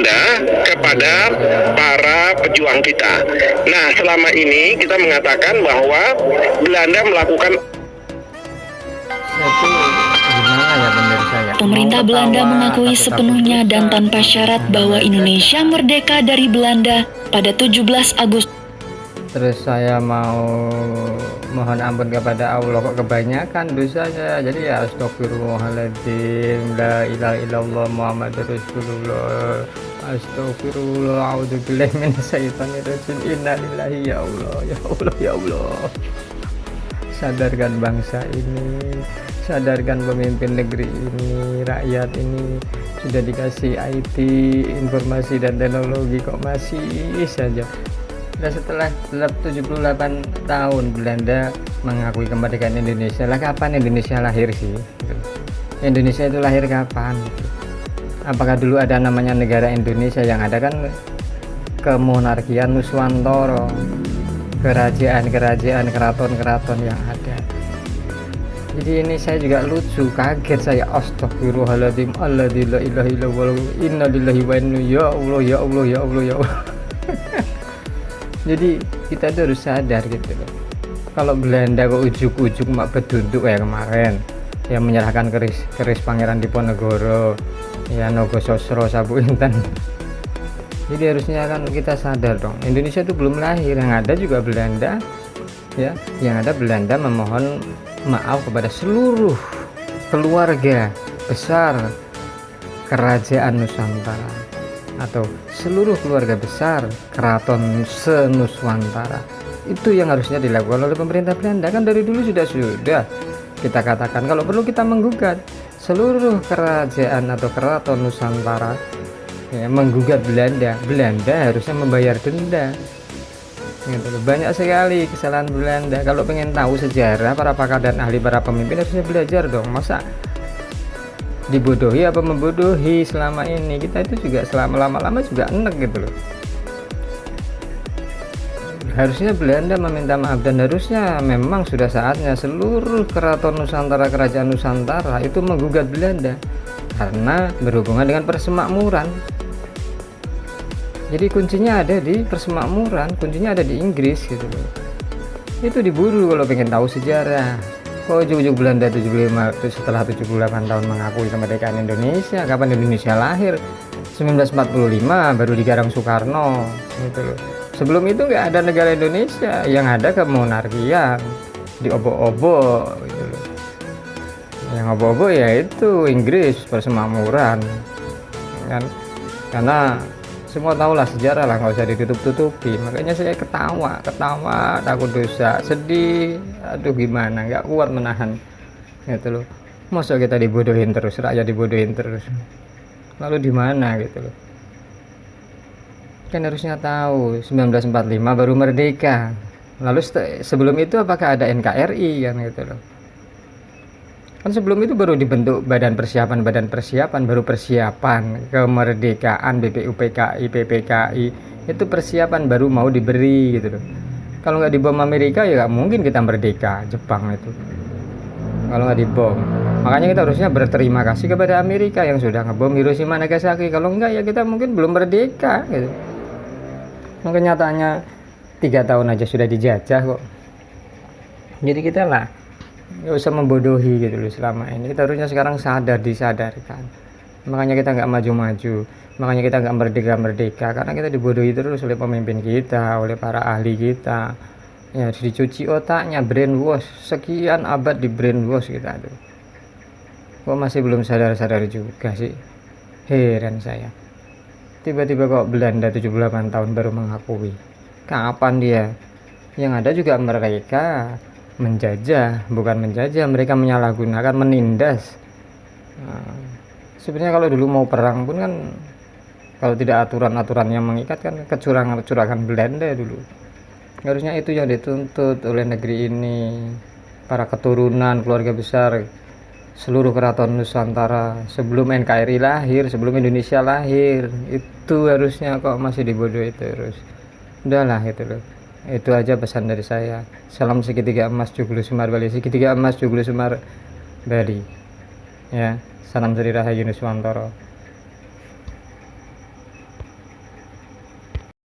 Belanda kepada para pejuang kita. Nah, selama ini kita mengatakan bahwa Belanda melakukan Itu gimana ya pemirsa ya? Pemerintah Mau Belanda ketawa, mengakui tapi sepenuhnya takut dan bisa, tanpa syarat bahwa Indonesia merdeka dari Belanda pada 17 Agustus. Terus saya mau mohon ampun kepada Allah, kok kebanyakan dosanya. Jadi ya astagfirullahaladzim, la ilaha illallah Muhammadur Rasulullah, astagfirullah, a'udzubillahi minasyaitonirrajim, innalillahi, ya Allah, ya Allah, ya Allah. Sadarkan bangsa ini, sadarkan pemimpin negeri ini, rakyat ini sudah dikasih IT, informasi dan teknologi, kok masih saja. Dan setelah 78 tahun Belanda mengakui kemerdekaan Indonesia, lah kapan Indonesia lahir sih? Indonesia itu lahir kapan? Apakah dulu ada namanya negara Indonesia? Yang ada kan kemonarkian Nuswantara, kerajaan-kerajaan, keraton-keraton yang ada. Jadi ini saya juga lucu, kaget saya, astagfirullahaladzim, alladzi la ilaha illallah, innalillahi wa inna, ya Allah, ya Allah, ya Allah, ya Allah. Jadi kita tuh harus sadar gitu loh. Kalau Belanda kok ujuk-ujuk mak bedunduk ya kemarin, yang menyerahkan keris Pangeran Diponegoro, ya Nogososro Sabu Intan. Jadi harusnya kan kita sadar dong, Indonesia itu belum lahir, yang ada juga Belanda, ya, yang ada Belanda memohon maaf kepada seluruh keluarga besar kerajaan Nusantara atau seluruh keluarga besar keraton senuswantara. Itu yang harusnya dilakukan oleh pemerintah Belanda. Kan dari dulu sudah kita katakan kalau perlu kita menggugat seluruh kerajaan atau keraton Nusantara, ya, menggugat Belanda harusnya membayar denda gitu. Banyak sekali kesalahan Belanda. Kalau pengen tahu sejarah, para pakar dan ahli, para pemimpin harusnya belajar dong. Masa dibodohi apa membodohi selama ini? Kita itu juga selama lama-lama juga enek gitu loh. Harusnya Belanda meminta maaf, dan harusnya memang sudah saatnya seluruh keraton Nusantara, kerajaan Nusantara itu menggugat Belanda karena berhubungan dengan persemakmuran. Jadi kuncinya ada di persemakmuran, kuncinya ada di Inggris gitu loh. Itu diburu kalau pengen tahu sejarah. Kok ujung-ujung Belanda 75 setelah 78 tahun mengakui kemerdekaan Indonesia? Kapan Indonesia lahir? 1945 baru digarang Soekarno gitu loh. Sebelum itu nggak ada negara Indonesia, yang ada kemonarkian, diobok-obok gitu loh. Yang obok-obok ya itu Inggris, persemakmuran kan, karena semua tahulah sejarah lah, nggak usah ditutup-tutupi. Makanya saya ketawa takut dosa, sedih, aduh gimana, nggak kuat menahan gitu loh. Masa kita dibodohin terus, rakyat dibodohin terus, lalu di mana gitu loh. Kan harusnya tahu 1945 baru merdeka, lalu sebelum itu apakah ada NKRI kan gitu loh. Kan sebelum itu baru dibentuk badan persiapan, baru persiapan kemerdekaan, BPUPKI, PPKI, itu persiapan baru mau diberi gitu loh. Kalau nggak dibom Amerika ya nggak mungkin kita merdeka. Jepang itu kalau nggak dibom, makanya kita harusnya berterima kasih kepada Amerika yang sudah ngebom Hiroshima Nagasaki. Kalau enggak ya kita mungkin belum merdeka gitu. Kenyataannya 3 tahun aja sudah dijajah kok. Jadi kita lah nggak usah membodohi gitu loh. Selama ini kita harusnya sekarang disadarkan. Makanya kita nggak maju-maju, makanya kita nggak merdeka, karena kita dibodohi terus oleh pemimpin kita, oleh para ahli kita. Ya dicuci otaknya, brainwash, sekian abad di brainwash kita tuh. Kok masih belum sadar-sadar juga sih? Heran saya. Tiba-tiba kok Belanda 78 tahun baru mengakui. Kapan dia? Yang ada juga mereka menjajah, bukan menjajah, mereka menyalahgunakan, menindas. Nah, sebenarnya kalau dulu mau perang pun kan, kalau tidak aturan-aturan yang mengikat kan, kecurangan Belanda dulu. Harusnya itu yang dituntut oleh negeri ini, para keturunan keluarga besar seluruh keraton Nusantara sebelum NKRI lahir, sebelum Indonesia lahir. Itu harusnya kok masih dibodohi terus. Udahlah gitu loh. Itu aja pesan dari saya. Salam segitiga emas Joglo Sumar Bali, segitiga emas Joglo Sumar Bali. Ya, salam Sri Rahayu Nuswantara.